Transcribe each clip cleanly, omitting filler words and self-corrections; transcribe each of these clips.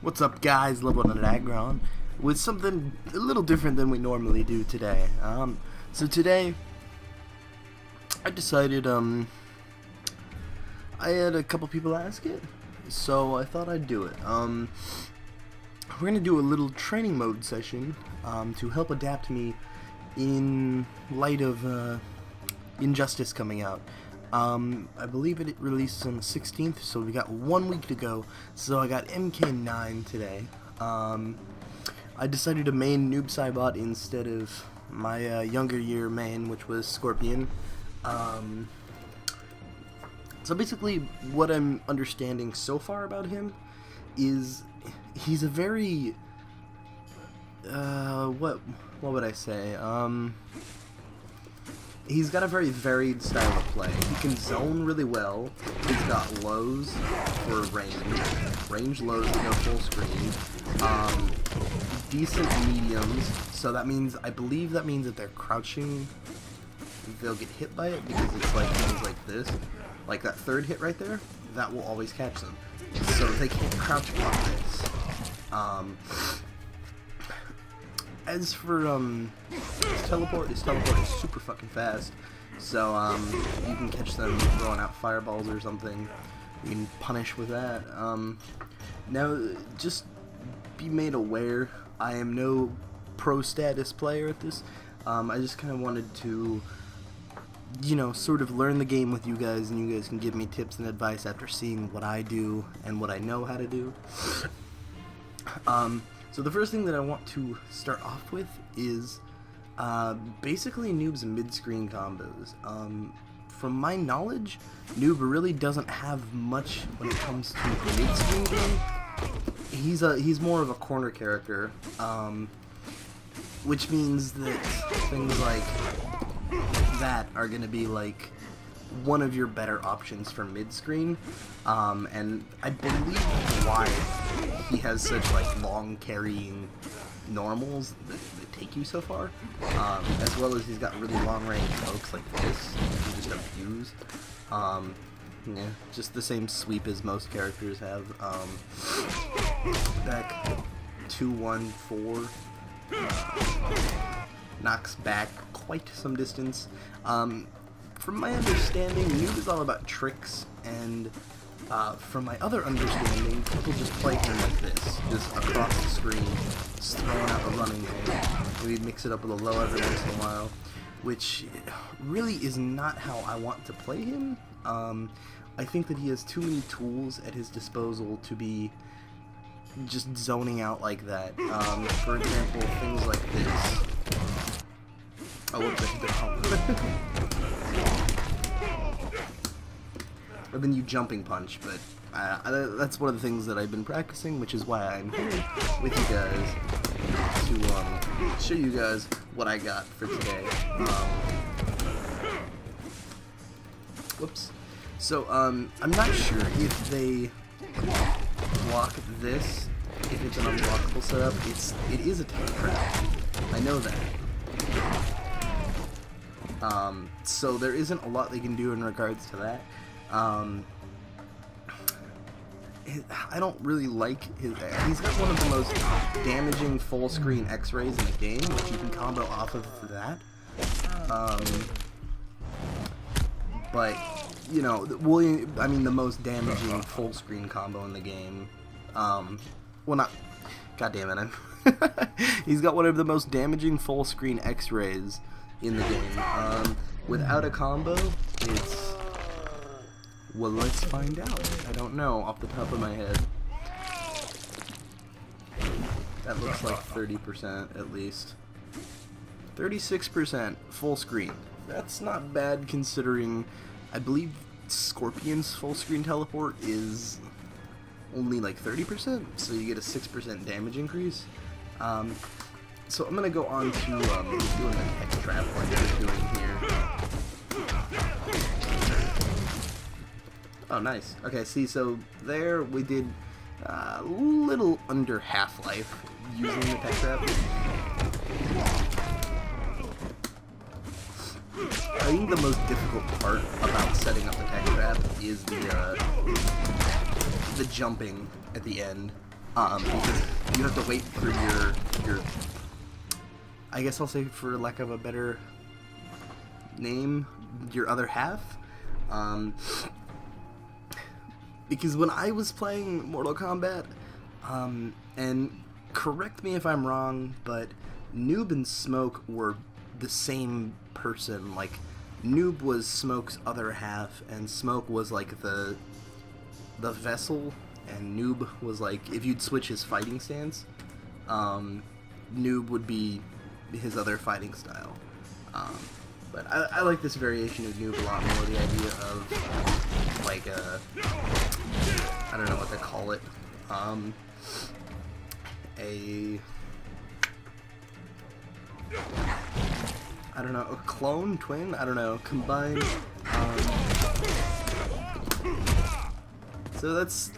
What's up, guys? Level on the background with something a little different than we normally do today. So today I decided I had a couple people ask it, so I thought I'd do it. We're gonna do a little training mode session to help adapt me in light of Injustice coming out. I believe it releases on the 16th, so we got 1 week to go. So I got MK9 today. I decided to main Noob Cybot instead of my younger year main, which was Scorpion. So basically, what I'm understanding so far about him is he's a very what would I say? He's got a very varied style of play. He can zone really well. He's got lows for range lows to go full screen. Decent mediums. So that means, I believe that means that they're crouching, they'll get hit by it because it's like things like this, like that third hit right there. That will always catch them. So they can't crouch block this. As for his teleport is super fucking fast, so you can catch them throwing out fireballs or something. You can punish with that. Now, just be made aware, I am no pro status player at this. I just kind of wanted to, you know, sort of learn the game with you guys, and you guys can give me tips and advice after seeing what I do and what I know how to do. So the first thing that I want to start off with is basically Noob's mid-screen combos. From my knowledge, Noob really doesn't have much when it comes to mid-screen game. He's more of a corner character, which means that things like that are going to be like one of your better options for mid-screen, and I believe why he has such like long carrying normals that take you so far, as well as he's got really long range pokes like this you can just abuse. Yeah, just the same sweep as most characters have. Back 2-1-4 knocks back quite some distance. From my understanding, Noob is all about tricks, and from my other understanding, people just play him like this, just across the screen, just throwing out a running game. Maybe mix it up with a low every once in a while, which really is not how I want to play him. I think that he has too many tools at his disposal to be just zoning out like that. For example, things like this. Oh, whoops, I hit the pump. And then you jumping punch, but that's one of the things that I've been practicing, which is why I'm here with you guys to show you guys what I got for today. Whoops. So I'm not sure if they block this, if it's an unblockable setup. It is a tech trap. I know that. So there isn't a lot they can do in regards to that. I don't really like his. He's got one of the most damaging full screen X-rays in the game, which you can combo off of for that. But you know, the most damaging full screen combo in the game. Well, not. God damn it! He's got one of the most damaging full screen X-rays in the game. Without a combo, it's. Well, let's find out. I don't know off the top of my head. That looks like 30% at least. 36% full screen. That's not bad considering I believe Scorpion's full screen teleport is only like 30%, so you get a 6% damage increase. So I'm gonna go on to doing the tech trap like we're doing here. Oh, nice. Okay, see, so there we did a little under half-life using the tech trap. I think the most difficult part about setting up the tech trap is the jumping at the end. because you have to wait for your I guess I'll say, for lack of a better name, your other half. Because when I was playing Mortal Kombat, and correct me if I'm wrong, but Noob and Smoke were the same person. Like, Noob was Smoke's other half, and Smoke was like the vessel, and Noob was like, if you'd switch his fighting stance, Noob would be his other fighting style. But I like this variation of Noob a lot more, the idea of, like, I don't know what to call it, I don't know, a clone, twin, I don't know, combined, so that's,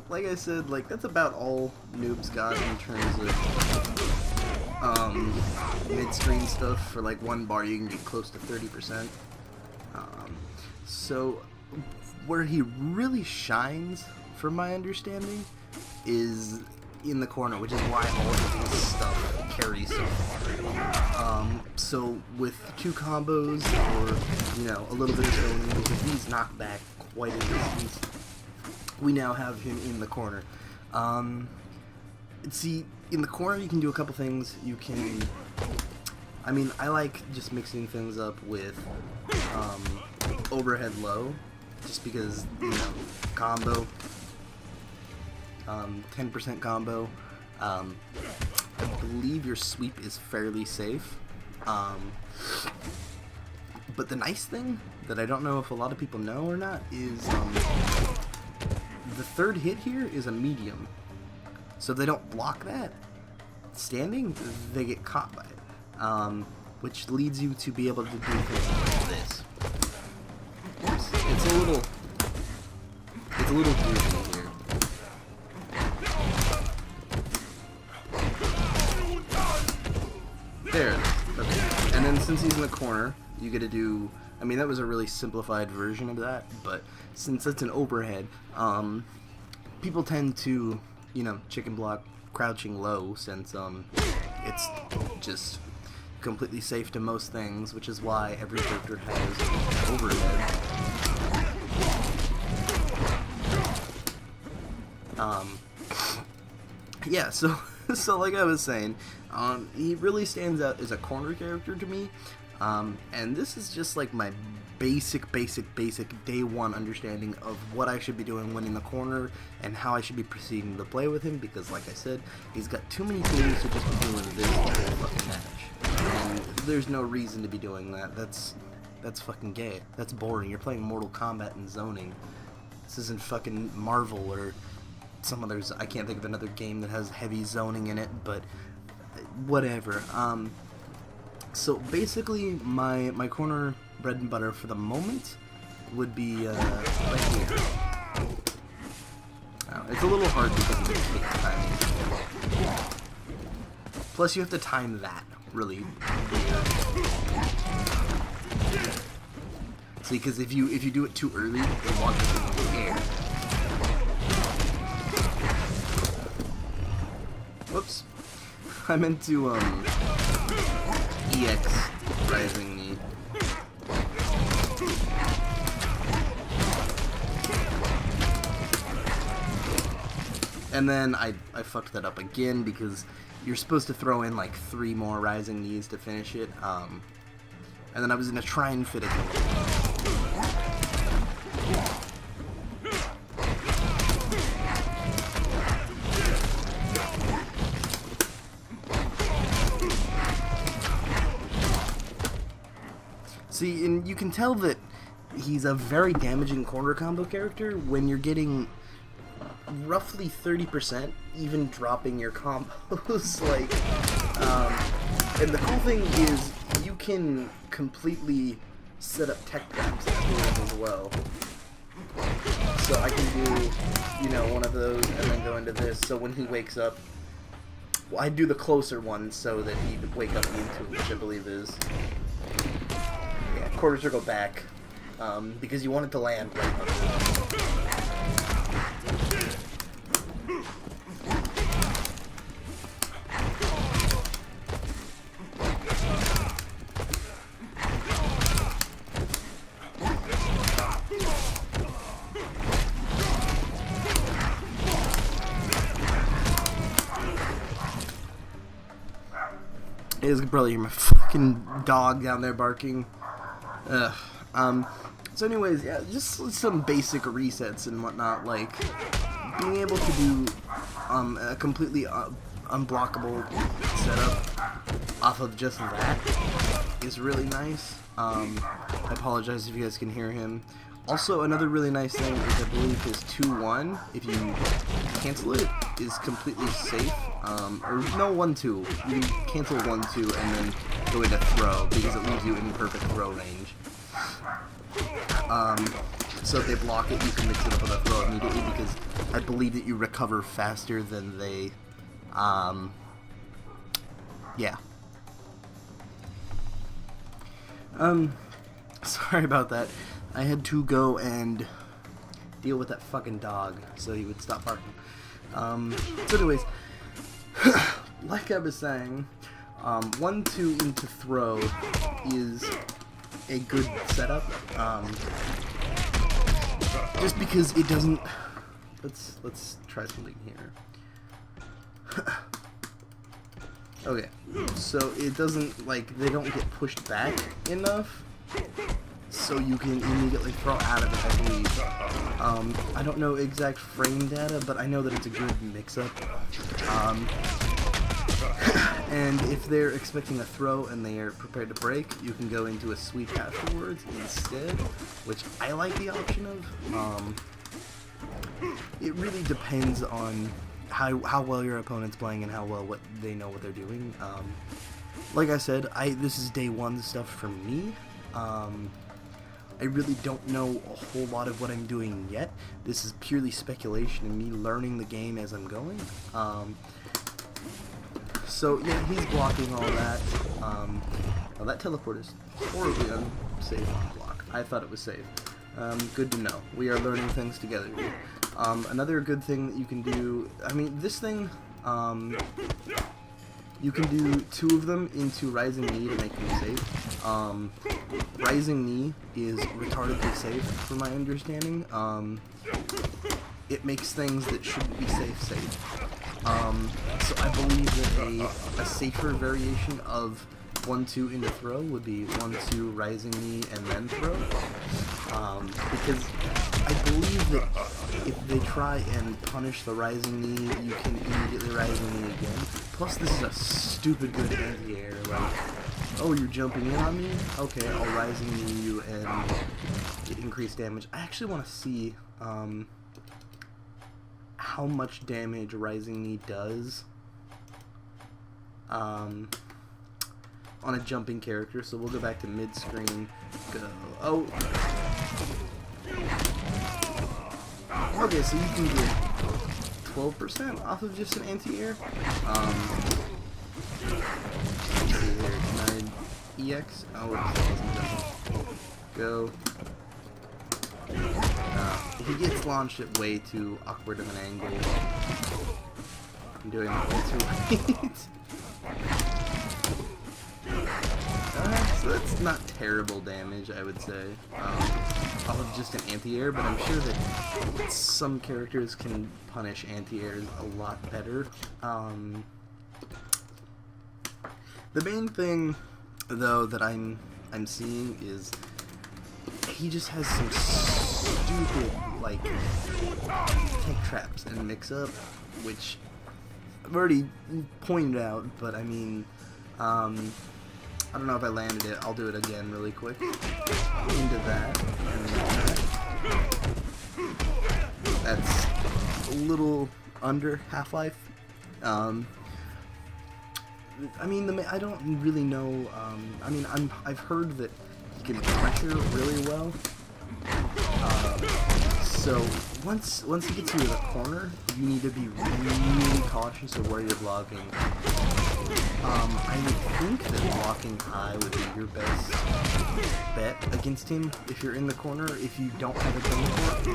like I said, like, that's about all Noob's got in terms of, mid-screen stuff. For, like, one bar you can get close to 30%, so, where he really shines, from my understanding, is in the corner, which is why all of his stuff carries so far. So with 2 combos, or, you know, a little bit of zoning, because he's knocked back quite a distance, we now have him in the corner. See, in the corner you can do a couple things. You can, I mean, I like just mixing things up with overhead low, just because, you know, combo, 10% combo, I believe your sweep is fairly safe, but the nice thing that I don't know if a lot of people know or not is, the third hit here is a medium, so if they don't block that standing, they get caught by it, which leads you to be able to do things like this. It's a little goofy here. There it is. Okay. And then since he's in the corner, you get to do, I mean, that was a really simplified version of that, but since it's an overhead, people tend to, you know, chicken block crouching low, since it's just completely safe to most things, which is why every character has overhead. Yeah, so like I was saying, he really stands out as a corner character to me, and this is just like my basic day one understanding of what I should be doing when in the corner, and how I should be proceeding to play with him, because like I said, he's got too many things to just be doing this the whole fucking match, and there's no reason to be doing that. That's fucking gay. That's boring. You're playing Mortal Kombat and zoning. This isn't fucking Marvel or some others. I can't think of another game that has heavy zoning in it, but whatever. So basically, my corner bread and butter for the moment would be right here. It's a little hard because of the kick timing. Plus, you have to time that really. See, because if you do it too early, it launches into the air. Whoops. I meant to, EX rising knee. And then I fucked that up again, because you're supposed to throw in like 3 more rising knees to finish it. And then I was gonna try and fit it. See, and you can tell that he's a very damaging corner combo character when you're getting roughly 30%, even dropping your combos. Like, and the cool thing is you can completely set up tech traps as well. So I can do, you know, one of those and then go into this. So when he wakes up, well, I do the closer one so that he'd wake up into, which I believe is, yeah, quarter circle back, because you want it to land right under. You guys can probably hear my fucking dog down there barking. Ugh. So anyways, yeah, just some basic resets and whatnot, like being able to do a completely unblockable setup off of just that is really nice. I apologize if you guys can hear him. Also, another really nice thing is I believe his 2-1, if you cancel it, is completely safe. Or no, 1-2. You can cancel 1-2 and then go into throw, because it leaves you in perfect throw range. So if they block it, you can mix it up with a throw immediately, because I believe that you recover faster than they, yeah. Sorry about that. I had to go and deal with that fucking dog so he would stop barking. So anyways, like I was saying, 1-2 into throw is a good setup. Just because it doesn't. Let's try something here. Okay, so it doesn't, like, they don't get pushed back enough, so you can immediately throw out of it, I believe. I don't know exact frame data, but I know that it's a good mix-up. And if they're expecting a throw and they are prepared to break, you can go into a sweep afterwards instead, which I like the option of. It really depends on how well your opponent's playing and how well they know what they're doing. Like I said, this is day one stuff for me. I really don't know a whole lot of what I'm doing yet. This is purely speculation and me learning the game as I'm going. So yeah, he's blocking all that. Well, that teleport is horribly unsafe on block. I thought it was safe. Good to know. We are learning things together. Another good thing that you can do, I mean, this thing, you can do 2 of them into Rising Knee to make them safe. Rising Knee is retardedly safe, from my understanding. It makes things that shouldn't be safe. So I believe that a safer variation of 1-2 into throw would be 1-2 Rising Knee and then throw. Because I believe that if they try and punish the Rising Knee, you can immediately Rising Knee again. Plus, this is a stupid good anti-air. Like, oh, you're jumping in on me? Okay, I'll Rising Knee you and get increased damage. I actually want to see how much damage Rising Knee does on a jumping character. So we'll go back to mid-screen. Go. Oh. Okay, so you can get 12% off of just an anti-air. Let's see here. Can I EX? Oh, it doesn't. Go. He gets launched at way too awkward of an angle. I'm doing it way too late. So that's not terrible damage, I would say, off of just an anti-air, but I'm sure that some characters can punish anti-airs a lot better. The main thing, though, that I'm seeing is he just has some stupid, like, tech traps and mix-up, which I've already pointed out, but I mean, I don't know if I landed it. I'll do it again really quick. Into that. And that. That's a little under Half-Life. I mean, I don't really know. I mean, I've heard that he can pressure really well. So once he gets you to the corner, you need to be really cautious of where you're blocking. I would think that blocking high would be your best bet against him if you're in the corner, if you don't have a teleport.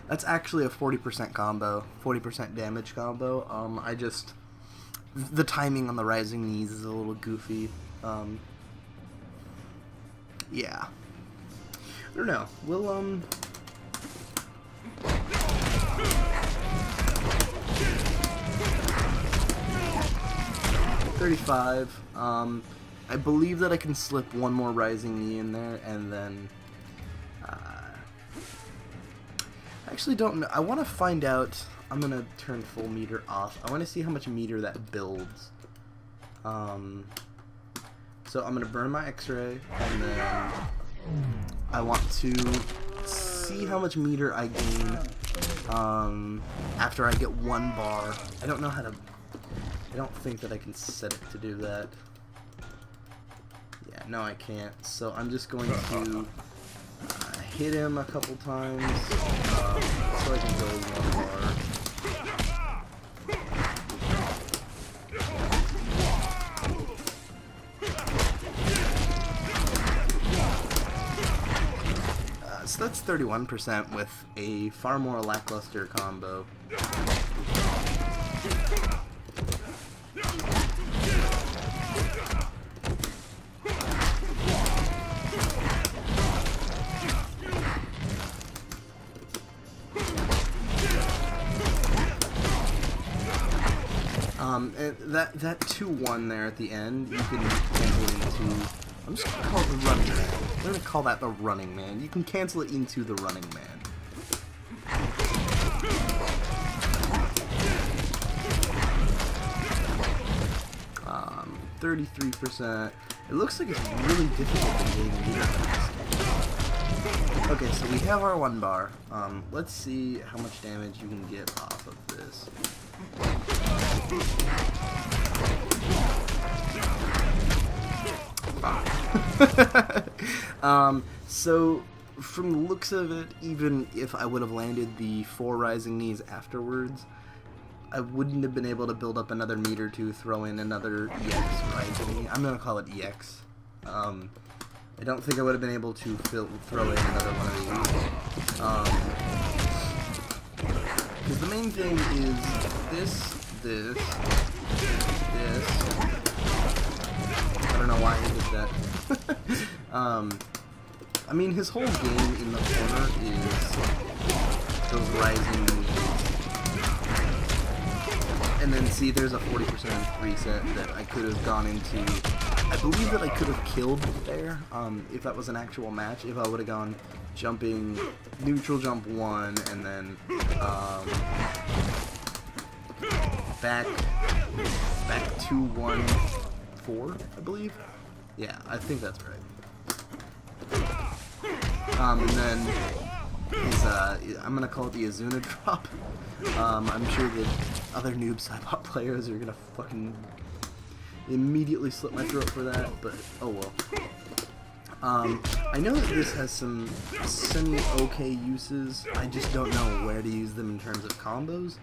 That's actually a 40% combo, 40% damage combo. The timing on the Rising Knees is a little goofy. Yeah. I don't know. We'll, 35. I believe that I can slip one more rising knee in there, and then I actually don't know. I want to find out. I'm gonna turn full meter off. I want to see how much meter that builds. So I'm gonna burn my X-ray, and then I want to see how much meter I gain after I get 1 bar. I don't know how to. I don't think that I can set it to do that. Yeah, no, I can't. So I'm just going to hit him a couple times so I can go 1 bar. So that's 31% with a far more lackluster combo. And that 2-1 there at the end, you can cancel it into. I'm just gonna call it the running man. I'm gonna call that the running man. You can cancel it into the running man. 33%. It looks like it's really difficult to gain meter. Okay, so we have our 1 bar. Let's see how much damage you can get off of this. So from the looks of it, even if I would have landed the 4 rising knees afterwards, I wouldn't have been able to build up another meter to throw in another EX rising knee. I'm gonna call it EX. I don't think I would have been able to throw in another one of these. Because the main thing is this. I don't know why he did that. I mean, his whole game in the corner is those rising knees. And then see, there's a 40% reset that I could have gone into. I believe that I could have killed there if that was an actual match. If I would have gone jumping, neutral jump 1, and then back 2-1-4, I believe. Yeah, I think that's right. And then his, I'm gonna call it the Azuna drop. I'm sure that other Noob Cybot players are gonna fucking immediately slit my throat for that, but oh well. I know that this has some semi-okay uses. I just don't know where to use them in terms of combos.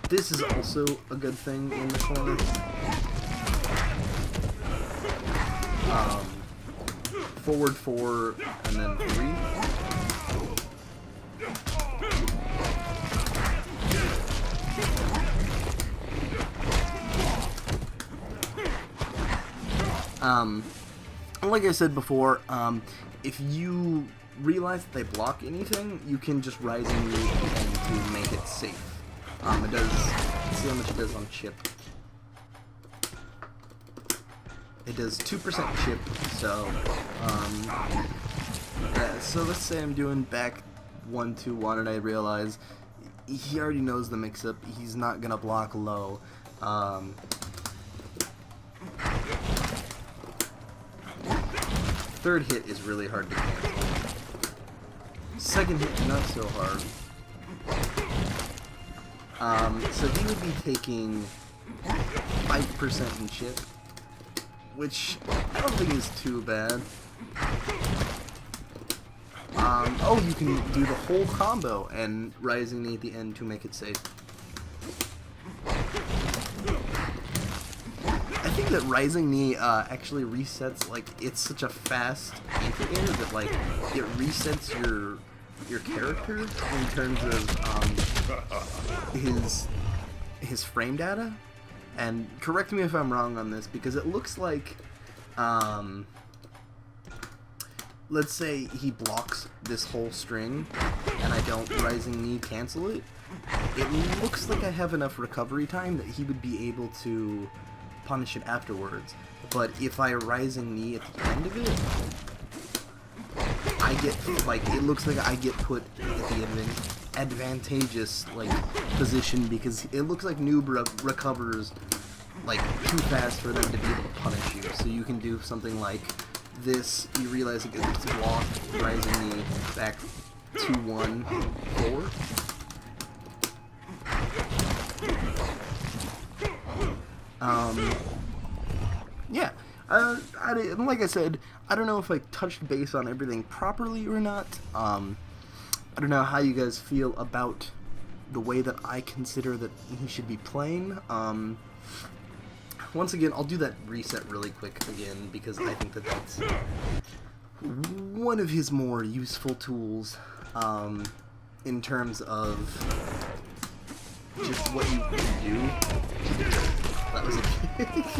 This is also a good thing in the corner. Forward 4 and then 3. Like I said before, if you realize that they block anything, you can just rise in and to make it safe. It does. Let's see how much it does on chip. It does 2% chip, so yeah, so let's say I'm doing back 1-2-1 and I realize he already knows the mix-up. He's not gonna block low. Third hit is really hard to cancel. Second hit, not so hard. So he would be taking 5% in chip, which I don't think is too bad. Oh, you can do the whole combo and rising knee at the end to make it safe. I think that rising knee actually resets, like, it's such a fast anti-air that, like, it resets your character in terms of his frame data. And correct me if I'm wrong on this, because it looks like let's say he blocks this whole string, and I don't rising knee cancel it, it looks like I have enough recovery time that he would be able to punish it afterwards. But if I rising knee at the end of it, I get, like, it looks like I get put at the advantageous, like, position, because it looks like Noob recovers, like, too fast for them to be able to punish you. So you can do something like this, you realize it gets blocked, rising knee, back 2-1, 4. Yeah, like I said, I don't know if I touched base on everything properly or not. I don't know how you guys feel about the way that I consider that he should be playing. Once again, I'll do that reset really quick again, because I think that that's one of his more useful tools, in terms of just what you can do. That was a kick.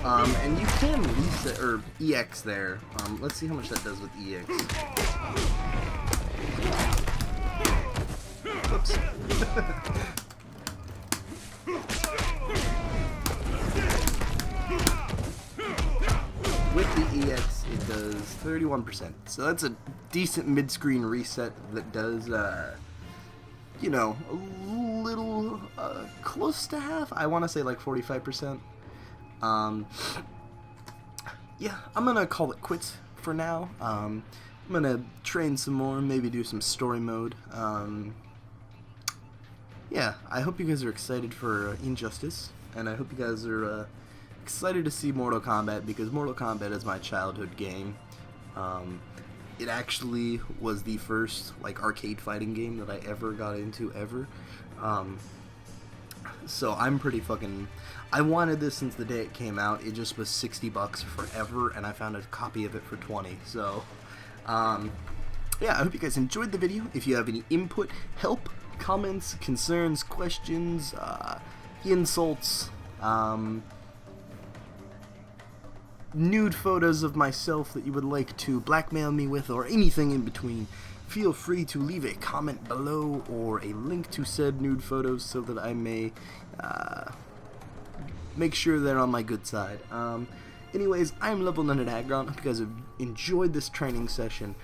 And you can reset, or EX there. Let's see how much that does with EX. Whoops. With the EX, it does 31%. So that's a decent mid-screen reset that does, you know, a little, close to half. I want to say like 45%. Yeah, I'm gonna call it quits for now. I'm gonna train some more, maybe do some story mode. Yeah, I hope you guys are excited for Injustice, and I hope you guys are excited to see Mortal Kombat, because Mortal Kombat is my childhood game. It actually was the first, like, arcade fighting game that I ever got into, ever. So I'm pretty fucking... I wanted this since the day it came out. It just was $60 forever, and I found a copy of it for $20. So, yeah, I hope you guys enjoyed the video. If you have any input, help, comments, concerns, questions, insults, nude photos of myself that you would like to blackmail me with, or anything in between, feel free to leave a comment below or a link to said nude photos so that I may make sure they're on my good side. Anyways, I'm Level None at Agron. Hope you guys have enjoyed this training session.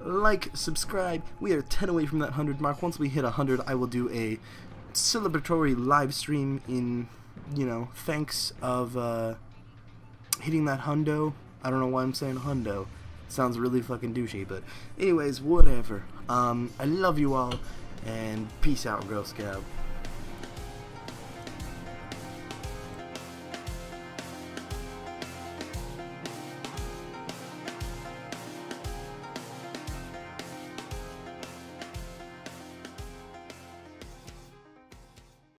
Like, subscribe. We are 10 away from that 100 mark. Once we hit 100, I will do a celebratory live stream in, you know, thanks of hitting that hundo. I don't know why I'm saying hundo. It sounds really fucking douchey, but anyways, whatever. I love you all, and peace out, Girl Scout.